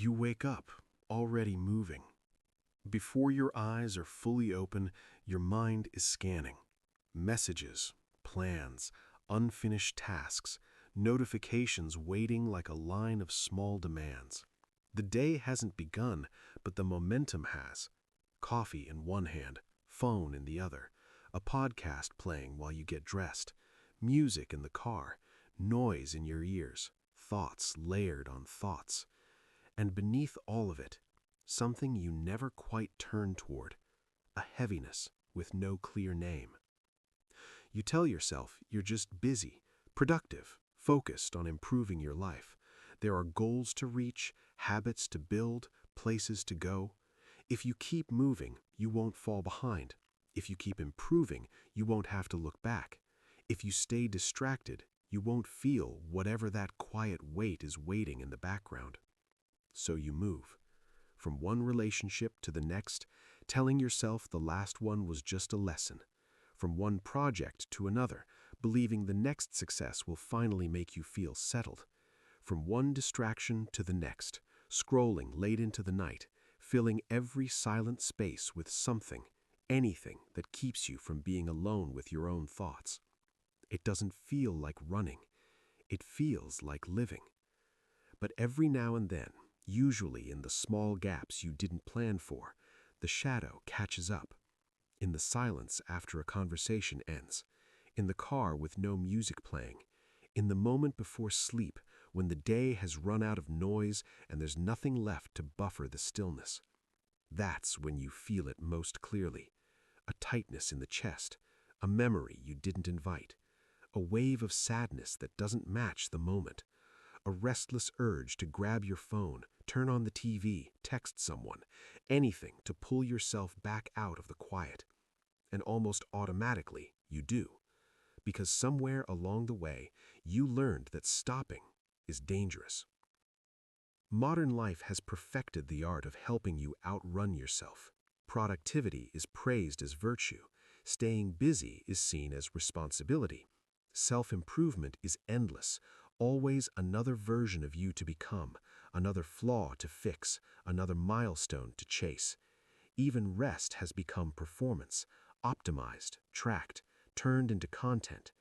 You wake up, already moving. Before your eyes are fully open, your mind is scanning. Messages, plans, unfinished tasks, notifications waiting like a line of small demands. The day hasn't begun, but the momentum has. Coffee in one hand, phone in the other, a podcast playing while you get dressed, music in the car, noise in your ears, thoughts layered on thoughts. And beneath all of it, something you never quite turn toward, a heaviness with no clear name. You tell yourself you're just busy, productive, focused on improving your life. There are goals to reach, habits to build, places to go. If you keep moving, you won't fall behind. If you keep improving, you won't have to look back. If you stay distracted, you won't feel whatever that quiet weight is waiting in the background. So you move. From one relationship to the next, telling yourself the last one was just a lesson. From one project to another, believing the next success will finally make you feel settled. From one distraction to the next, scrolling late into the night, filling every silent space with something, anything that keeps you from being alone with your own thoughts. It doesn't feel like running. It feels like living. But every now and then, usually in the small gaps you didn't plan for, the shadow catches up. In the silence after a conversation ends, in the car with no music playing, in the moment before sleep when the day has run out of noise and there's nothing left to buffer the stillness. That's when you feel it most clearly. A tightness in the chest, a memory you didn't invite, a wave of sadness that doesn't match the moment, a restless urge to grab your phone, turn on the TV, text someone, anything to pull yourself back out of the quiet. And almost automatically, you do. Because somewhere along the way, you learned that stopping is dangerous. Modern life has perfected the art of helping you outrun yourself. Productivity is praised as virtue. Staying busy is seen as responsibility. Self-improvement is endless, always another version of you to become, another flaw to fix, another milestone to chase. Even rest has become performance, optimized, tracked, turned into content.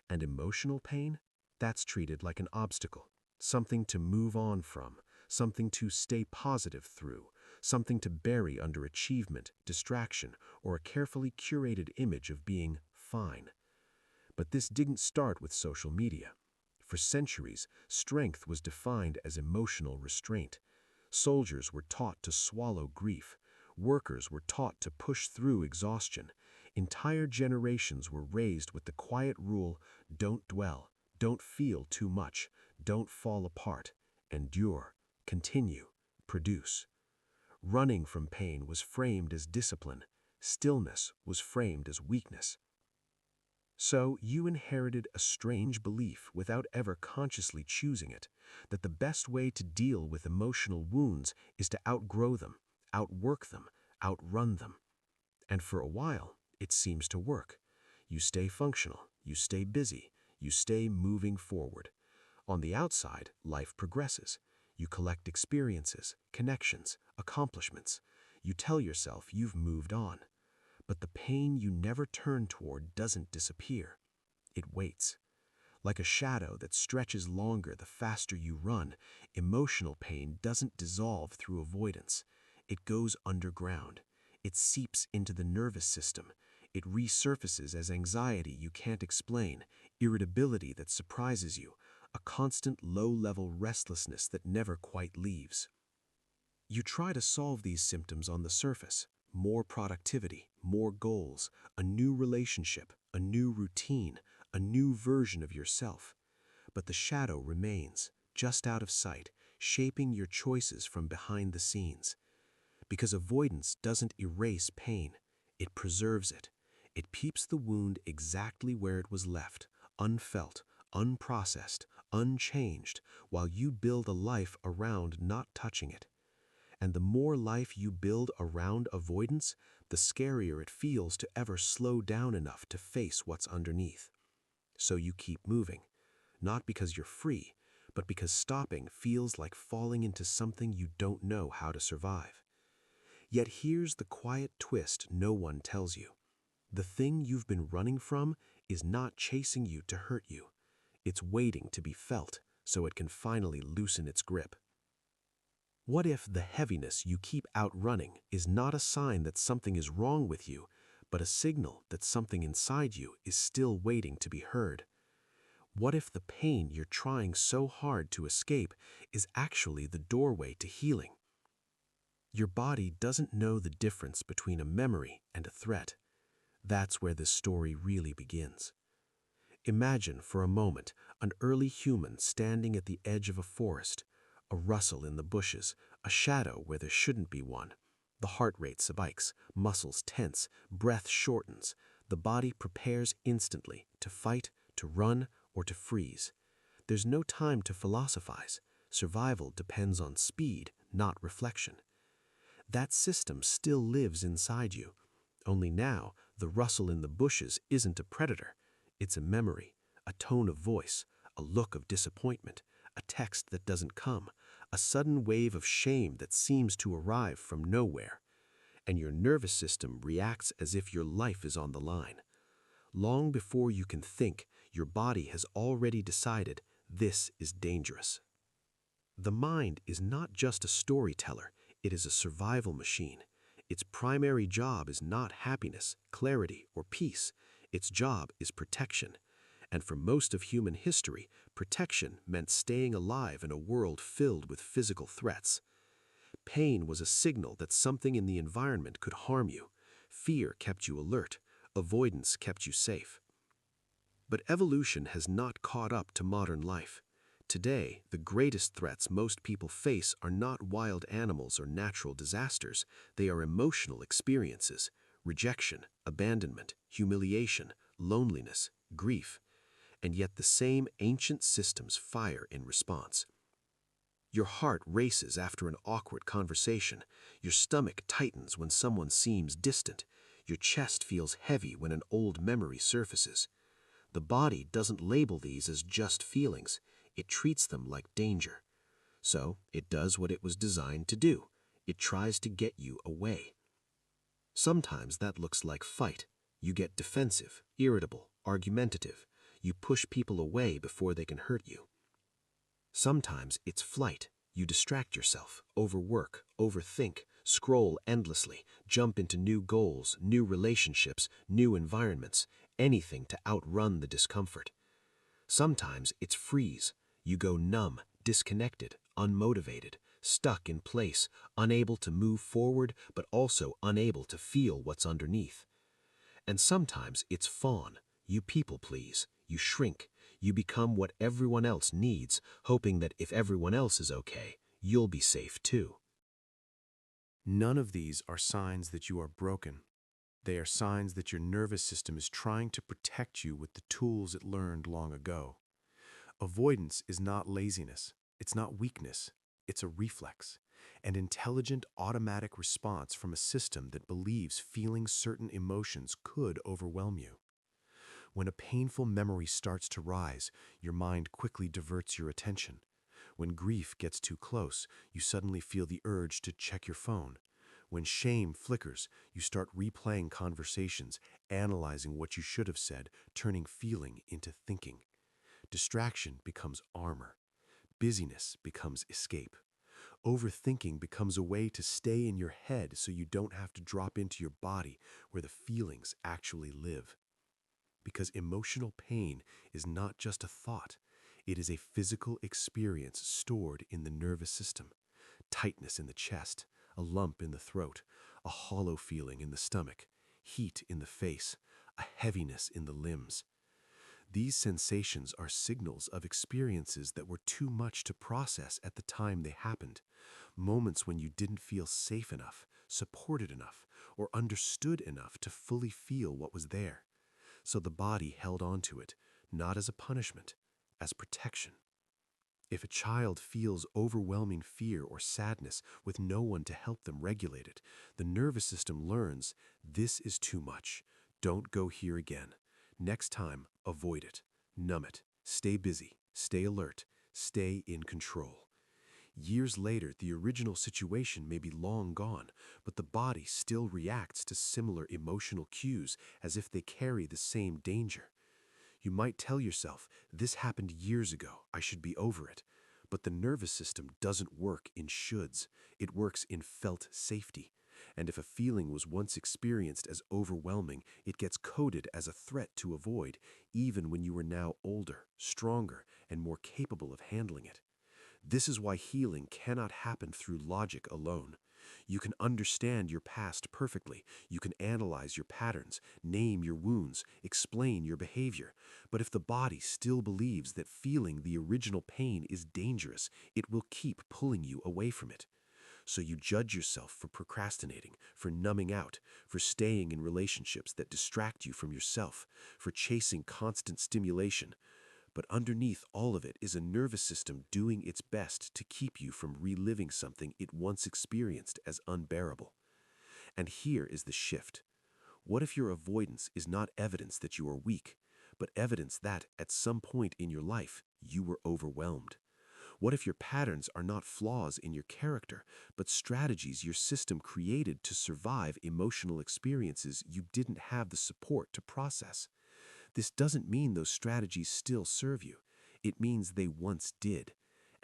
And emotional pain? That's treated like an obstacle, something to move on from, something to stay positive through, something to bury under achievement, distraction, or a carefully curated image of being fine. But this didn't start with social media. For centuries, strength was defined as emotional restraint. Soldiers were taught to swallow grief. Workers were taught to push through exhaustion. Entire generations were raised with the quiet rule, don't dwell, don't feel too much, don't fall apart, endure, continue, produce. Running from pain was framed as discipline. Stillness was framed as weakness. So you inherited a strange belief without ever consciously choosing it, that the best way to deal with emotional wounds is to outgrow them, outwork them, outrun them. And for a while, it seems to work. You stay functional, you stay busy, you stay moving forward. On the outside, life progresses. You collect experiences, connections, accomplishments. You tell yourself you've moved on. But the pain you never turn toward doesn't disappear. It waits. Like a shadow that stretches longer the faster you run, emotional pain doesn't dissolve through avoidance. It goes underground. It seeps into the nervous system. It resurfaces as anxiety you can't explain, irritability that surprises you, a constant low-level restlessness that never quite leaves. You try to solve these symptoms on the surface. More productivity, more goals, a new relationship, a new routine, a new version of yourself. But the shadow remains, just out of sight, shaping your choices from behind the scenes. Because avoidance doesn't erase pain, it preserves it. It keeps the wound exactly where it was left, unfelt, unprocessed, unchanged, while you build a life around not touching it. And the more life you build around avoidance, the scarier it feels to ever slow down enough to face what's underneath. So you keep moving, not because you're free, but because stopping feels like falling into something you don't know how to survive. Yet here's the quiet twist no one tells you. The thing you've been running from is not chasing you to hurt you. It's waiting to be felt so it can finally loosen its grip. What if the heaviness you keep outrunning is not a sign that something is wrong with you, but a signal that something inside you is still waiting to be heard? What if the pain you're trying so hard to escape is actually the doorway to healing? Your body doesn't know the difference between a memory and a threat. That's where this story really begins. Imagine for a moment an early human standing at the edge of a forest, a rustle in the bushes, a shadow where there shouldn't be one. The heart rate spikes, muscles tense, breath shortens. The body prepares instantly to fight, to run, or to freeze. There's no time to philosophize. Survival depends on speed, not reflection. That system still lives inside you. Only now, the rustle in the bushes isn't a predator. It's a memory, a tone of voice, a look of disappointment, a text that doesn't come, a sudden wave of shame that seems to arrive from nowhere. And your nervous system reacts as if your life is on the line. Long before you can think, your body has already decided this is dangerous. The mind is not just a storyteller, it is a survival machine. Its primary job is not happiness, clarity, or peace. Its job is protection. And for most of human history, protection meant staying alive in a world filled with physical threats. Pain was a signal that something in the environment could harm you. Fear kept you alert. Avoidance kept you safe. But evolution has not caught up to modern life. Today, the greatest threats most people face are not wild animals or natural disasters. They are emotional experiences: rejection, abandonment, humiliation, loneliness, grief. And yet the same ancient systems fire in response. Your heart races after an awkward conversation. Your stomach tightens when someone seems distant. Your chest feels heavy when an old memory surfaces. The body doesn't label these as just feelings. It treats them like danger. So it does what it was designed to do. It tries to get you away. Sometimes that looks like fight. You get defensive, irritable, argumentative. You push people away before they can hurt you. Sometimes it's flight. You distract yourself, overwork, overthink, scroll endlessly, jump into new goals, new relationships, new environments, anything to outrun the discomfort. Sometimes it's freeze. You go numb, disconnected, unmotivated, stuck in place, unable to move forward, but also unable to feel what's underneath. And sometimes it's fawn. You people please. You shrink. You become what everyone else needs, hoping that if everyone else is okay, you'll be safe too. None of these are signs that you are broken. They are signs that your nervous system is trying to protect you with the tools it learned long ago. Avoidance is not laziness. It's not weakness. It's a reflex, an intelligent automatic response from a system that believes feeling certain emotions could overwhelm you. When a painful memory starts to rise, your mind quickly diverts your attention. When grief gets too close, you suddenly feel the urge to check your phone. When shame flickers, you start replaying conversations, analyzing what you should have said, turning feeling into thinking. Distraction becomes armor. Busyness becomes escape. Overthinking becomes a way to stay in your head so you don't have to drop into your body where the feelings actually live. Because emotional pain is not just a thought, it is a physical experience stored in the nervous system. Tightness in the chest, a lump in the throat, a hollow feeling in the stomach, heat in the face, a heaviness in the limbs. These sensations are signals of experiences that were too much to process at the time they happened. Moments when you didn't feel safe enough, supported enough, or understood enough to fully feel what was there. So the body held on to it, not as a punishment, as protection. If a child feels overwhelming fear or sadness with no one to help them regulate it, the nervous system learns, this is too much. Don't go here again. Next time, avoid it. Numb it. Stay busy. Stay alert. Stay in control. Years later, the original situation may be long gone, but the body still reacts to similar emotional cues as if they carry the same danger. You might tell yourself, this happened years ago, I should be over it. But the nervous system doesn't work in shoulds, it works in felt safety. And if a feeling was once experienced as overwhelming, it gets coded as a threat to avoid, even when you are now older, stronger, and more capable of handling it. This is why healing cannot happen through logic alone. You can understand your past perfectly, you can analyze your patterns, name your wounds, explain your behavior. But if the body still believes that feeling the original pain is dangerous, it will keep pulling you away from it. So you judge yourself for procrastinating, for numbing out, for staying in relationships that distract you from yourself, for chasing constant stimulation. But underneath all of it is a nervous system doing its best to keep you from reliving something it once experienced as unbearable. And here is the shift. What if your avoidance is not evidence that you are weak, but evidence that, at some point in your life, you were overwhelmed? What if your patterns are not flaws in your character, but strategies your system created to survive emotional experiences you didn't have the support to process? This doesn't mean those strategies still serve you. It means they once did,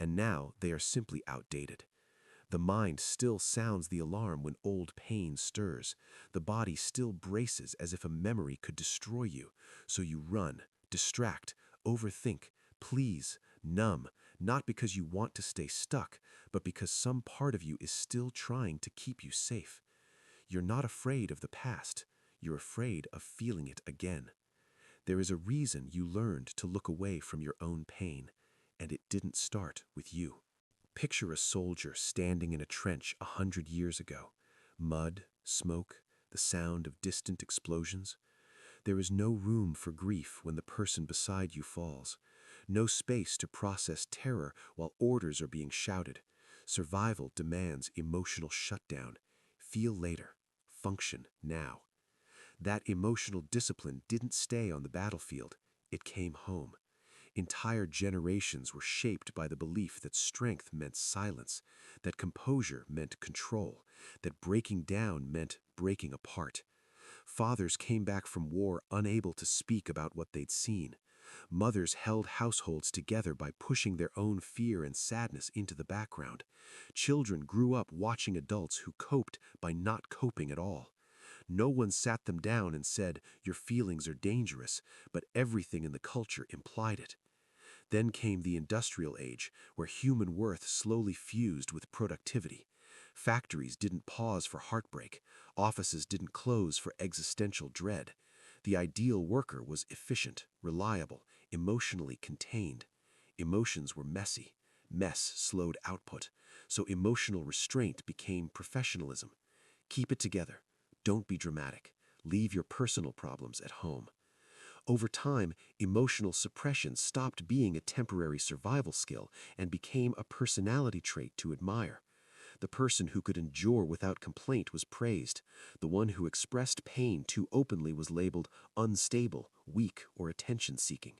and now they are simply outdated. The mind still sounds the alarm when old pain stirs. The body still braces as if a memory could destroy you. So you run, distract, overthink, please, numb, not because you want to stay stuck, but because some part of you is still trying to keep you safe. You're not afraid of the past. You're afraid of feeling it again. There is a reason you learned to look away from your own pain, and it didn't start with you. Picture a soldier standing in a trench 100 years ago. Mud, smoke, the sound of distant explosions. There is no room for grief when the person beside you falls. No space to process terror while orders are being shouted. Survival demands emotional shutdown. Feel later. Function now. That emotional discipline didn't stay on the battlefield. It came home. Entire generations were shaped by the belief that strength meant silence, that composure meant control, that breaking down meant breaking apart. Fathers came back from war unable to speak about what they'd seen. Mothers held households together by pushing their own fear and sadness into the background. Children grew up watching adults who coped by not coping at all. No one sat them down and said, "Your feelings are dangerous," but everything in the culture implied it. Then came the industrial age, where human worth slowly fused with productivity. Factories didn't pause for heartbreak. Offices didn't close for existential dread. The ideal worker was efficient, reliable, emotionally contained. Emotions were messy. Mess slowed output. So emotional restraint became professionalism. Keep it together. Don't be dramatic. Leave your personal problems at home. Over time, emotional suppression stopped being a temporary survival skill and became a personality trait to admire. The person who could endure without complaint was praised. The one who expressed pain too openly was labeled unstable, weak, or attention-seeking.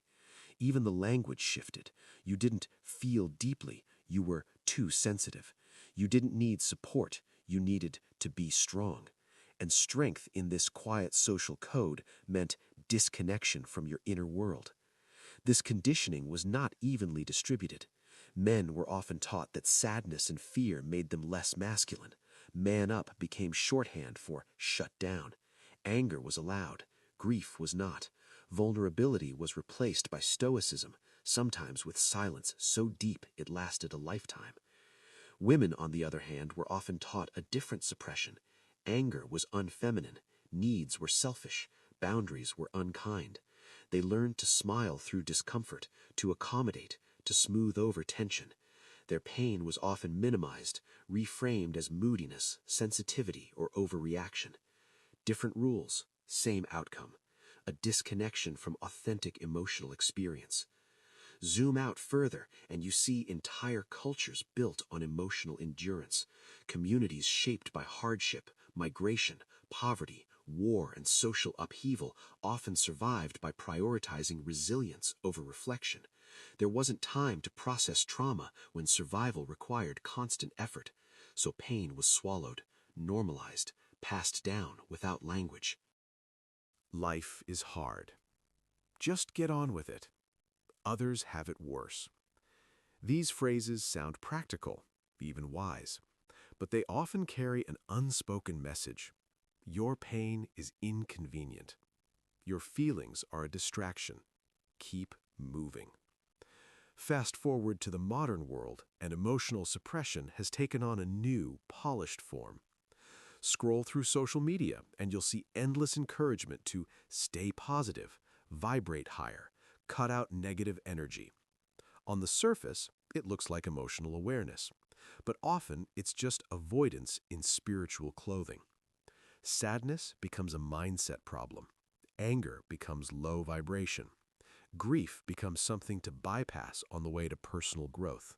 Even the language shifted. You didn't feel deeply, you were too sensitive. You didn't need support, you needed to be strong. And strength in this quiet social code meant disconnection from your inner world. This conditioning was not evenly distributed. Men were often taught that sadness and fear made them less masculine. Man up became shorthand for shut down. Anger was allowed. Grief was not. Vulnerability was replaced by stoicism, sometimes with silence so deep it lasted a lifetime. Women, on the other hand, were often taught a different suppression. Anger was unfeminine. Needs were selfish. Boundaries were unkind. They learned to smile through discomfort, to accommodate, to smooth over tension. Their pain was often minimized, reframed as moodiness, sensitivity, or overreaction. Different rules, same outcome. A disconnection from authentic emotional experience. Zoom out further, and you see entire cultures built on emotional endurance, communities shaped by hardship, migration, poverty, war, and social upheaval, often survived by prioritizing resilience over reflection. There wasn't time to process trauma when survival required constant effort, so pain was swallowed, normalized, passed down without language. Life is hard. Just get on with it. Others have it worse. These phrases sound practical, even wise, but they often carry an unspoken message. Your pain is inconvenient. Your feelings are a distraction. Keep moving. Fast forward to the modern world, and emotional suppression has taken on a new, polished form. Scroll through social media, and you'll see endless encouragement to stay positive, vibrate higher, cut out negative energy. On the surface, it looks like emotional awareness, but often it's just avoidance in spiritual clothing. Sadness becomes a mindset problem. Anger becomes low vibration. Grief becomes something to bypass on the way to personal growth.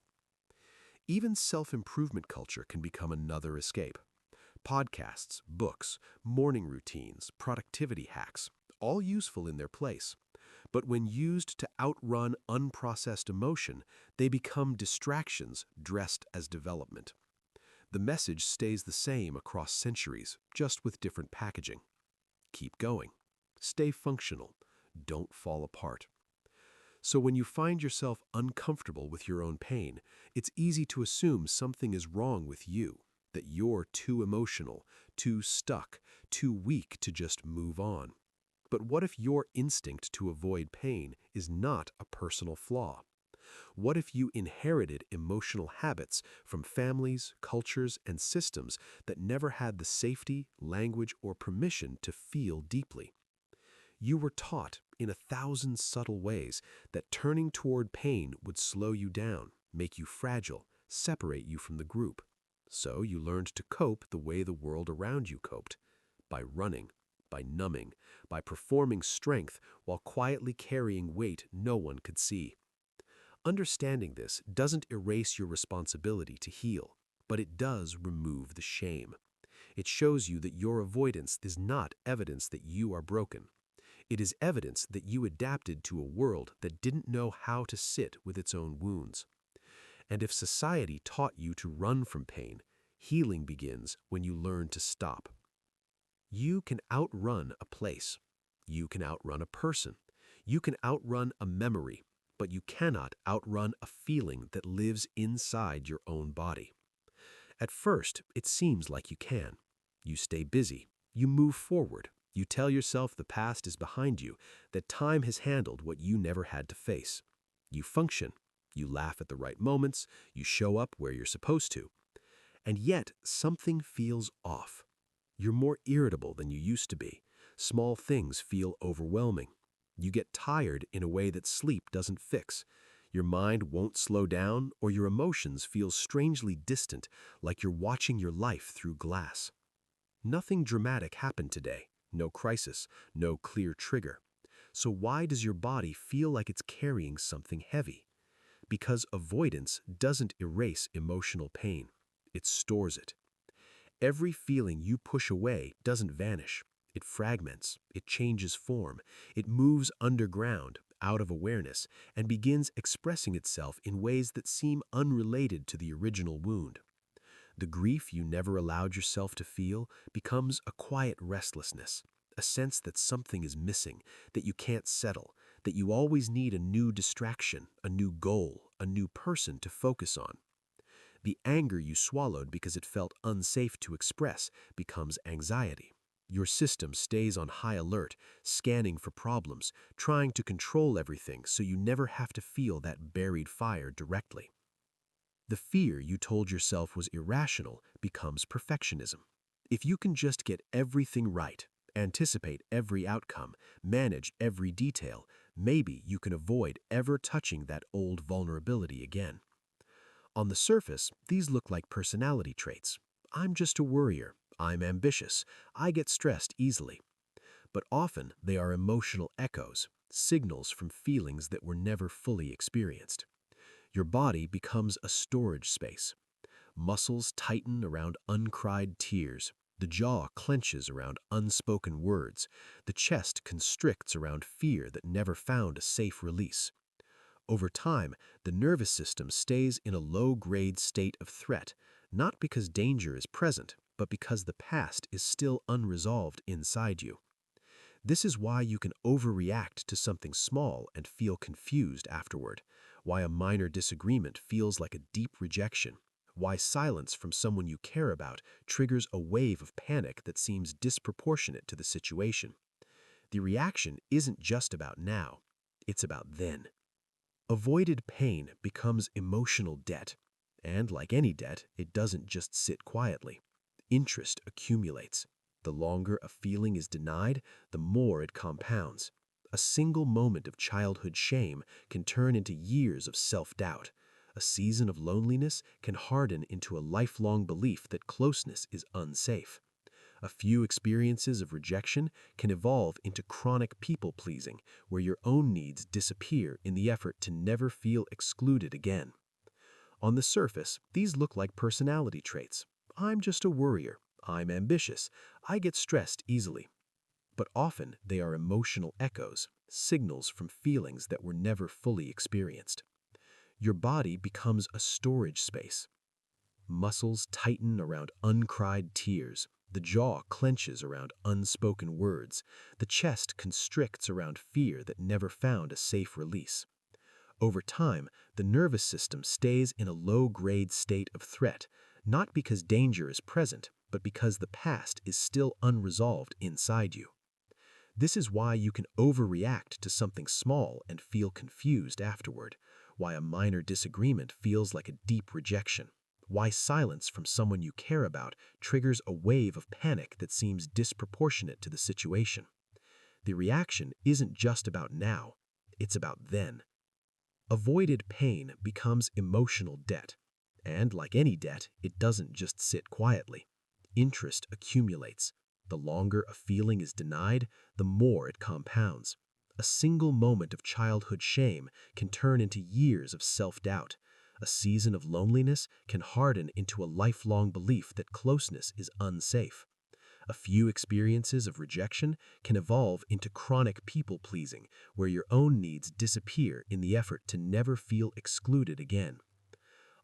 Even self-improvement culture can become another escape. Podcasts, books, morning routines, productivity hacks, all useful in their place. But when used to outrun unprocessed emotion, they become distractions dressed as development. The message stays the same across centuries, just with different packaging. Keep going. Stay functional. Don't fall apart. So when you find yourself uncomfortable with your own pain, it's easy to assume something is wrong with you, that you're too emotional, too stuck, too weak to just move on. But what if your instinct to avoid pain is not a personal flaw? What if you inherited emotional habits from families, cultures, and systems that never had the safety, language, or permission to feel deeply? You were taught in 1,000 subtle ways that turning toward pain would slow you down, make you fragile, separate you from the group. So you learned to cope the way the world around you coped, by running, by numbing, by performing strength while quietly carrying weight no one could see. Understanding this doesn't erase your responsibility to heal, but it does remove the shame. It shows you that your avoidance is not evidence that you are broken. It is evidence that you adapted to a world that didn't know how to sit with its own wounds. And if society taught you to run from pain, healing begins when you learn to stop. You can outrun a place. You can outrun a person. You can outrun a memory, but you cannot outrun a feeling that lives inside your own body. At first, it seems like you can. You stay busy. You move forward. You tell yourself the past is behind you, that time has handled what you never had to face. You function. You laugh at the right moments. You show up where you're supposed to. And yet, something feels off. You're more irritable than you used to be. Small things feel overwhelming. You get tired in a way that sleep doesn't fix. Your mind won't slow down, or your emotions feel strangely distant, like you're watching your life through glass. Nothing dramatic happened today. No crisis, no clear trigger. So why does your body feel like it's carrying something heavy? Because avoidance doesn't erase emotional pain. It stores it. Every feeling you push away doesn't vanish. It fragments, it changes form, it moves underground, out of awareness, and begins expressing itself in ways that seem unrelated to the original wound. The grief you never allowed yourself to feel becomes a quiet restlessness, a sense that something is missing, that you can't settle, that you always need a new distraction, a new goal, a new person to focus on. The anger you swallowed because it felt unsafe to express becomes anxiety. Your system stays on high alert, scanning for problems, trying to control everything so you never have to feel that buried fire directly. The fear you told yourself was irrational becomes perfectionism. If you can just get everything right, anticipate every outcome, manage every detail, maybe you can avoid ever touching that old vulnerability again. On the surface, these look like personality traits. I'm just a worrier. I'm ambitious. I get stressed easily. But often they are emotional echoes, signals from feelings that were never fully experienced. Your body becomes a storage space. Muscles tighten around uncried tears. The jaw clenches around unspoken words. The chest constricts around fear that never found a safe release. Over time, the nervous system stays in a low-grade state of threat, not because danger is present, but because the past is still unresolved inside you. This is why you can overreact to something small and feel confused afterward, why a minor disagreement feels like a deep rejection, why silence from someone you care about triggers a wave of panic that seems disproportionate to the situation. The reaction isn't just about now, it's about then. Avoided pain becomes emotional debt, and like any debt, it doesn't just sit quietly. Interest accumulates. The longer a feeling is denied, the more it compounds. A single moment of childhood shame can turn into years of self-doubt. A season of loneliness can harden into a lifelong belief that closeness is unsafe. A few experiences of rejection can evolve into chronic people-pleasing, where your own needs disappear in the effort to never feel excluded again. On the surface, these look like personality traits. I'm just a worrier. I'm ambitious. I get stressed easily. But often they are emotional echoes, signals from feelings that were never fully experienced. Your body becomes a storage space. Muscles tighten around uncried tears. The jaw clenches around unspoken words. The chest constricts around fear that never found a safe release. Over time, the nervous system stays in a low-grade state of threat, not because danger is present, but because the past is still unresolved inside you. This is why you can overreact to something small and feel confused afterward, why a minor disagreement feels like a deep rejection, why silence from someone you care about triggers a wave of panic that seems disproportionate to the situation. The reaction isn't just about now, it's about then. Avoided pain becomes emotional debt, and like any debt, it doesn't just sit quietly. Interest accumulates. The longer a feeling is denied, the more it compounds. A single moment of childhood shame can turn into years of self-doubt. A season of loneliness can harden into a lifelong belief that closeness is unsafe. A few experiences of rejection can evolve into chronic people-pleasing, where your own needs disappear in the effort to never feel excluded again.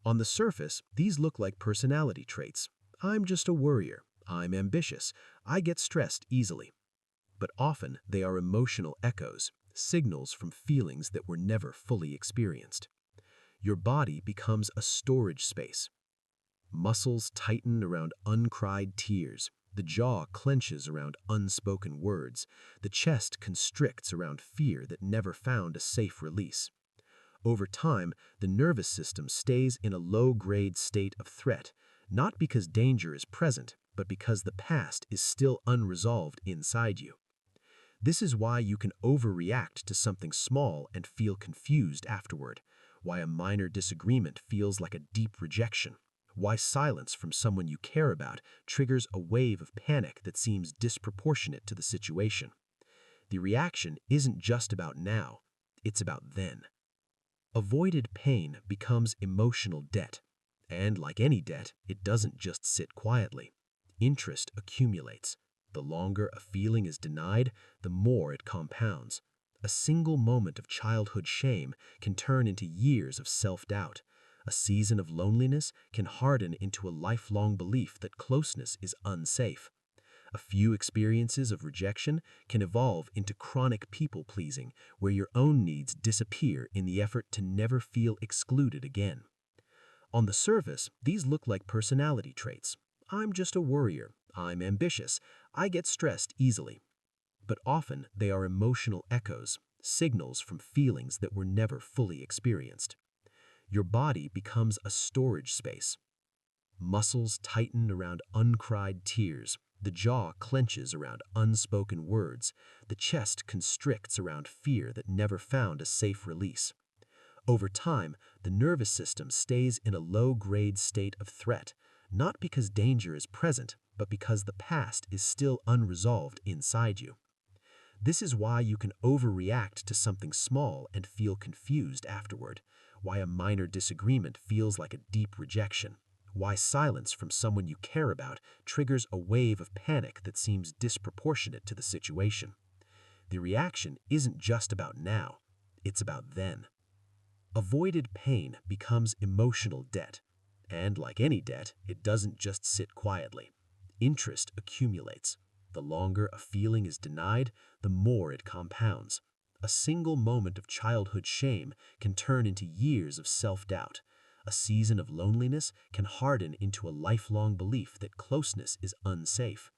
On the surface, these look like personality traits. I'm just a worrier. I'm ambitious. I get stressed easily. But often they are emotional echoes, signals from feelings that were never fully experienced. Your body becomes a storage space. Muscles tighten around uncried tears. The jaw clenches around unspoken words. The chest constricts around fear that never found a safe release. Over time, the nervous system stays in a low-grade state of threat, not because danger is present, but because the past is still unresolved inside you. This is why you can overreact to something small and feel confused afterward, why a minor disagreement feels like a deep rejection, why silence from someone you care about triggers a wave of panic that seems disproportionate to the situation. The reaction isn't just about now, it's about then. Avoided pain becomes emotional debt, and like any debt, it doesn't just sit quietly. Interest accumulates. The longer a feeling is denied, the more it compounds. A single moment of childhood shame can turn into years of self-doubt. A season of loneliness can harden into a lifelong belief that closeness is unsafe. A few experiences of rejection can evolve into chronic people-pleasing, where your own needs disappear in the effort to never feel excluded again. On the surface, these look like personality traits. I'm just a worrier. I'm ambitious. I get stressed easily. But often they are emotional echoes, signals from feelings that were never fully experienced. Your body becomes a storage space. Muscles tighten around uncried tears. The jaw clenches around unspoken words. The chest constricts around fear that never found a safe release. Over time, the nervous system stays in a low-grade state of threat, not because danger is present, but because the past is still unresolved inside you. This is why you can overreact to something small and feel confused afterward, why a minor disagreement feels like a deep rejection, why silence from someone you care about triggers a wave of panic that seems disproportionate to the situation. The reaction isn't just about now, it's about then. Avoided pain becomes emotional debt. And like any debt, it doesn't just sit quietly. Interest accumulates. The longer a feeling is denied, the more it compounds. A single moment of childhood shame can turn into years of self-doubt. A season of loneliness can harden into a lifelong belief that closeness is unsafe.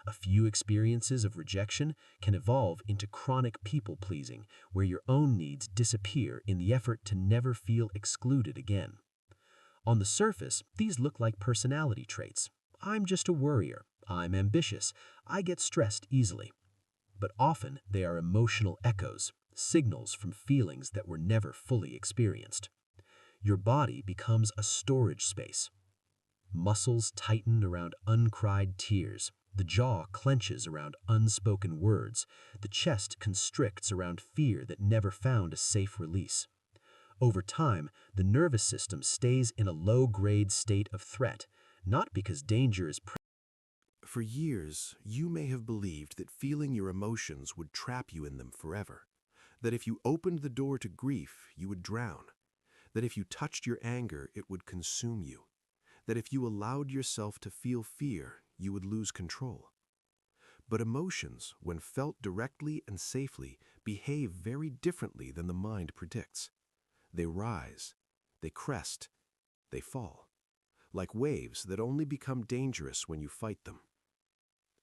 A few experiences of rejection can evolve into chronic people-pleasing, where your own needs disappear in the effort to never feel excluded again. On the surface, these look like personality traits. I'm just a worrier. I'm ambitious. I get stressed easily. But often they are emotional echoes, signals from feelings that were never fully experienced. Your body becomes a storage space. Muscles tighten around uncried tears. The jaw clenches around unspoken words. The chest constricts around fear that never found a safe release. Over time, the nervous system stays in a low-grade state of threat, not because danger is present. For years, you may have believed that feeling your emotions would trap you in them forever, that if you opened the door to grief, you would drown, that if you touched your anger, it would consume you, that if you allowed yourself to feel fear, you would lose control. But emotions, when felt directly and safely, behave very differently than the mind predicts. They rise, they crest, they fall, like waves that only become dangerous when you fight them.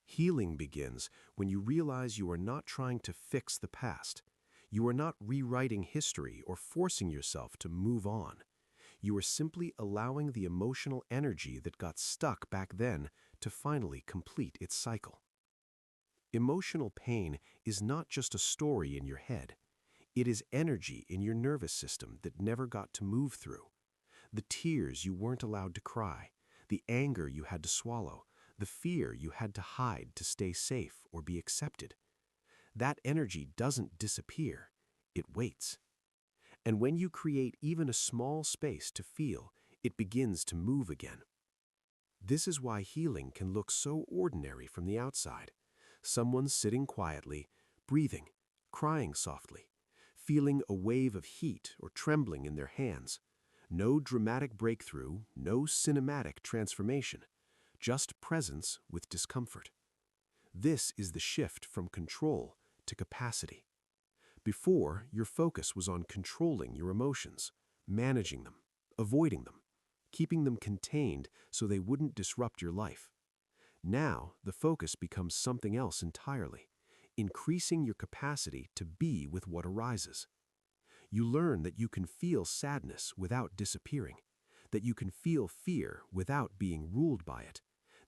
Healing begins when you realize you are not trying to fix the past. You are not rewriting history or forcing yourself to move on. You are simply allowing the emotional energy that got stuck back then to finally complete its cycle. Emotional pain is not just a story in your head. It is energy in your nervous system that never got to move through. The tears you weren't allowed to cry, the anger you had to swallow, the fear you had to hide to stay safe or be accepted. That energy doesn't disappear, it waits. And when you create even a small space to feel, it begins to move again. This is why healing can look so ordinary from the outside. Someone sitting quietly, breathing, crying softly, feeling a wave of heat or trembling in their hands. No dramatic breakthrough, no cinematic transformation, just presence with discomfort. This is the shift from control to capacity. Before, your focus was on controlling your emotions, managing them, avoiding them, keeping them contained so they wouldn't disrupt your life. Now, the focus becomes something else entirely, increasing your capacity to be with what arises. You learn that you can feel sadness without disappearing, that you can feel fear without being ruled by it,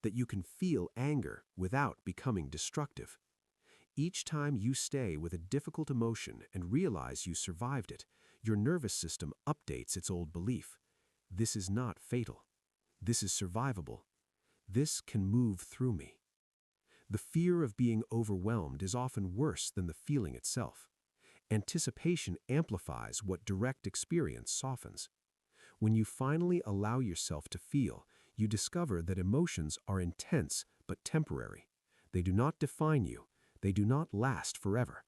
that you can feel anger without becoming destructive. Each time you stay with a difficult emotion and realize you survived it, your nervous system updates its old belief. This is not fatal. This is survivable. This can move through me. The fear of being overwhelmed is often worse than the feeling itself. Anticipation amplifies what direct experience softens. When you finally allow yourself to feel, you discover that emotions are intense but temporary. They do not define you. They do not last forever.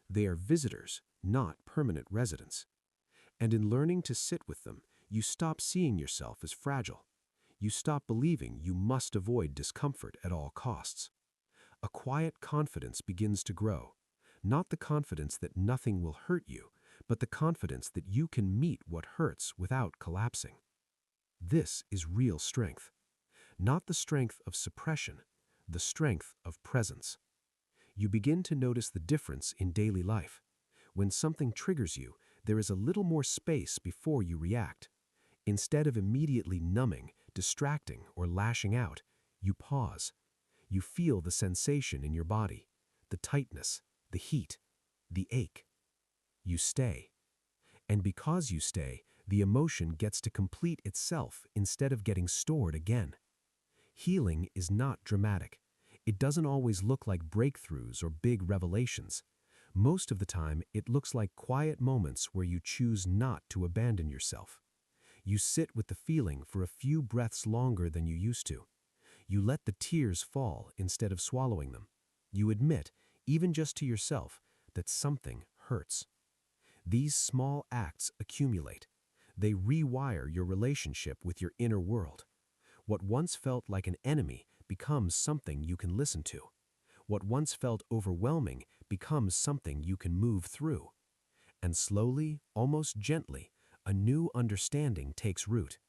They are visitors, not permanent residents. And in learning to sit with them, you stop seeing yourself as fragile. You stop believing you must avoid discomfort at all costs. A quiet confidence begins to grow, not the confidence that nothing will hurt you, but the confidence that you can meet what hurts without collapsing. This is real strength, not the strength of suppression, the strength of presence. You begin to notice the difference in daily life. When something triggers you, there is a little more space before you react. Instead of immediately numbing, distracting, or lashing out, you pause. You feel the sensation in your body, the tightness, the heat, the ache. You stay. And because you stay, the emotion gets to complete itself instead of getting stored again. Healing is not dramatic. It doesn't always look like breakthroughs or big revelations. Most of the time, it looks like quiet moments where you choose not to abandon yourself. You sit with the feeling for a few breaths longer than you used to. You let the tears fall instead of swallowing them. You admit, even just to yourself, that something hurts. These small acts accumulate. They rewire your relationship with your inner world. What once felt like an enemy becomes something you can listen to. What once felt overwhelming becomes something you can move through. And slowly, almost gently, a new understanding takes root.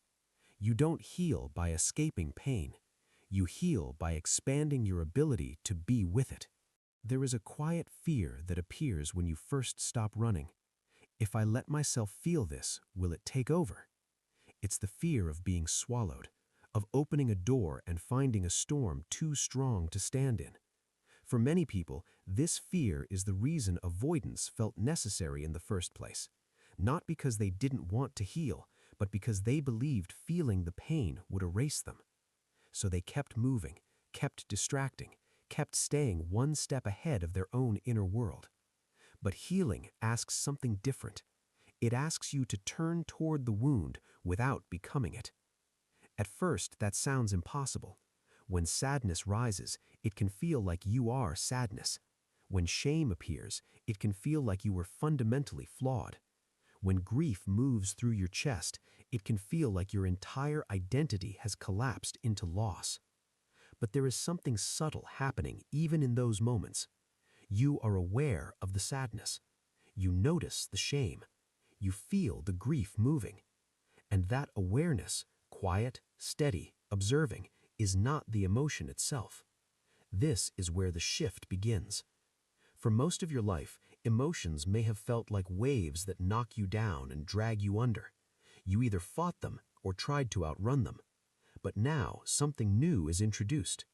You don't heal by escaping pain. You heal by expanding your ability to be with it. There is a quiet fear that appears when you first stop running. If I let myself feel this, will it take over? It's the fear of being swallowed, of opening a door and finding a storm too strong to stand in. For many people, this fear is the reason avoidance felt necessary in the first place. Not because they didn't want to heal, but because they believed feeling the pain would erase them. So they kept moving, kept distracting, kept staying one step ahead of their own inner world. But healing asks something different. It asks you to turn toward the wound without becoming it. At first, that sounds impossible. When sadness rises, it can feel like you are sadness. When shame appears, it can feel like you were fundamentally flawed. When grief moves through your chest, it can feel like your entire identity has collapsed into loss. But there is something subtle happening even in those moments. You are aware of the sadness. You notice the shame. You feel the grief moving. And that awareness, quiet, steady, observing, is not the emotion itself. This is where the shift begins. For most of your life, emotions may have felt like waves that knock you down and drag you under. You either fought them or tried to outrun them. But now something new is introduced.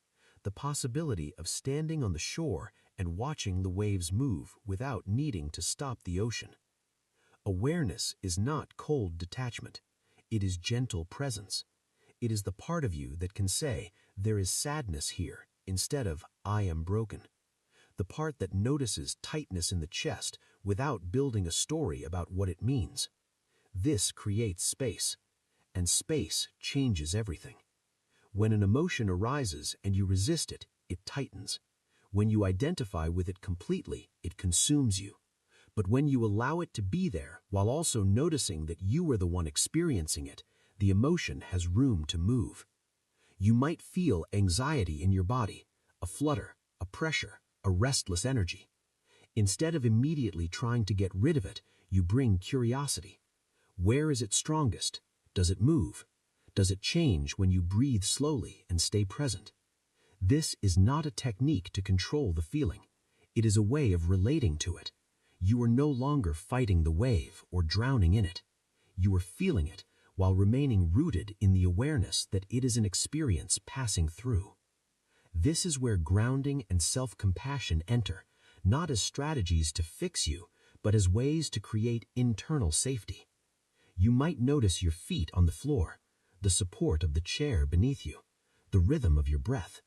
The possibility of standing on the shore and watching the waves move without needing to stop the ocean. Awareness is not cold detachment. It is gentle presence. It is the part of you that can say, there is sadness here, instead of, I am broken. The part that notices tightness in the chest without building a story about what it means. This creates space, and space changes everything. When an emotion arises and you resist it, it tightens. When you identify with it completely, it consumes you. But when you allow it to be there while also noticing that you are the one experiencing it, the emotion has room to move. You might feel anxiety in your body, a flutter, a pressure, a restless energy. Instead of immediately trying to get rid of it, you bring curiosity. Where is it strongest? Does it move? Does it change when you breathe slowly and stay present? This is not a technique to control the feeling. It is a way of relating to it. You are no longer fighting the wave or drowning in it. You are feeling it while remaining rooted in the awareness that it is an experience passing through. This is where grounding and self-compassion enter, not as strategies to fix you, but as ways to create internal safety. You might notice your feet on the floor, the support of the chair beneath you, the rhythm of your breath.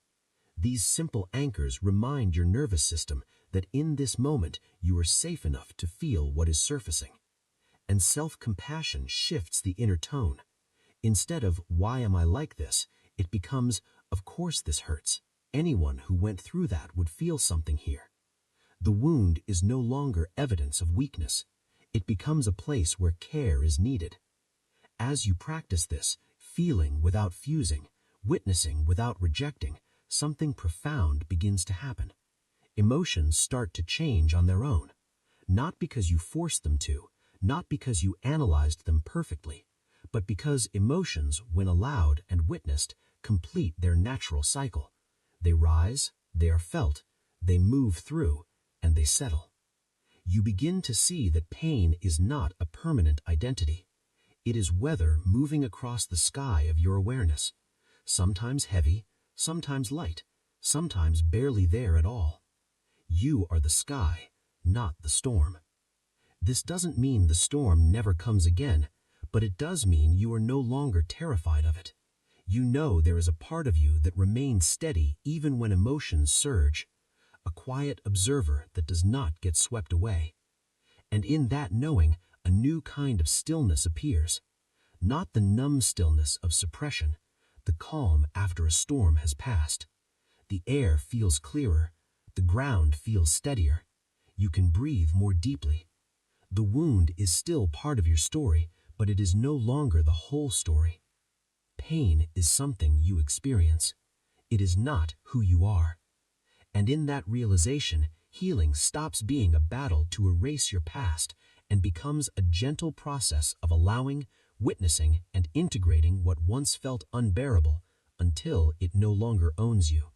These simple anchors remind your nervous system that in this moment you are safe enough to feel what is surfacing. And self-compassion shifts the inner tone. Instead of, why am I like this? It becomes, of course this hurts. Anyone who went through that would feel something here. The wound is no longer evidence of weakness. It becomes a place where care is needed. As you practice this, feeling without fusing, witnessing without rejecting, something profound begins to happen. Emotions start to change on their own. Not because you forced them to, not because you analyzed them perfectly, but because emotions, when allowed and witnessed, complete their natural cycle. They rise, they are felt, they move through, and they settle. You begin to see that pain is not a permanent identity. It is weather moving across the sky of your awareness, sometimes heavy, sometimes light, sometimes barely there at all. You are the sky, not the storm. This doesn't mean the storm never comes again, but it does mean you are no longer terrified of it. You know there is a part of you that remains steady even when emotions surge, a quiet observer that does not get swept away. And in that knowing, a new kind of stillness appears. Not the numb stillness of suppression, the calm after a storm has passed. The air feels clearer, the ground feels steadier. You can breathe more deeply. The wound is still part of your story, but it is no longer the whole story. Pain is something you experience. It is not who you are. And in that realization, healing stops being a battle to erase your past and becomes a gentle process of allowing, witnessing, and integrating what once felt unbearable until it no longer owns you.